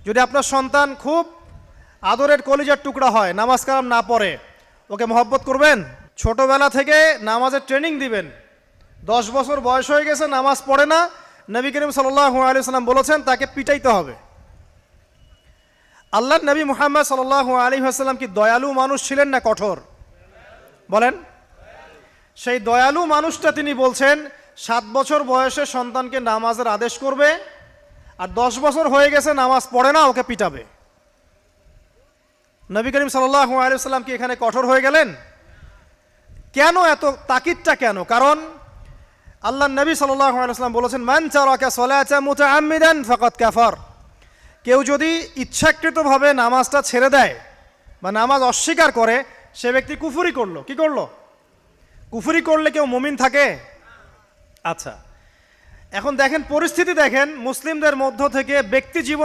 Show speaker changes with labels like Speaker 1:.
Speaker 1: যদি আপনার সন্তান খুব আদরের কলিজার টুকরা হয়, নামাজ কালাম না পড়ে, ওকে মহব্বত করবেন? ছোটবেলা থেকে নামাজের ট্রেনিং দিবেন। 10 বছর বয়স হয়ে গেছে, নামাজ পড়ে না, নবী করিম সাল্লাল্লাহু আলাইহি সাল্লাম বলেছেন তাকে পিটাইতে হবে। আল্লাহর নবী মুহাম্মদ সাল্লাল্লাহু আলাইহি ওয়াসাল্লাম কি দয়ালু মানুষ ছিলেন না কঠোর? বলেন। সেই দয়ালু মানুষটা তিনি বলছেন 7 বছর বয়সে সন্তানকে নামাজের আদেশ করবে, আর 10 বছর হয়ে গেছে নামাজ পড়ে না, ওকে পিটাবে। নবী করিম সাল্লাল্লাহু আলাইহি ওয়াসাল্লাম কি এখানে কঠোর হয়ে গেলেন? কেন এত তাকিদটা কেন? কারণ আল্লাহর নবী সাল্লাল্লাহু আলাইহি ওয়াসাল্লাম বলেছেন, মান তারাকা সালাতা মুতাআম্মিদান ফাকাদ কাফার। কেউ যদি ইচ্ছাকৃতভাবে নামাজটা ছেড়ে দেয় বা নামাজ অস্বীকার করে, সে ব্যক্তি কুফরি করলো। কি করলো? কুফরি করলে কেউ মুমিন থাকে? আচ্ছা, এখন দেখেন পরিস্থিতি, দেখেন মুসলিমদের মধ্য থেকে ব্যক্তি জীবন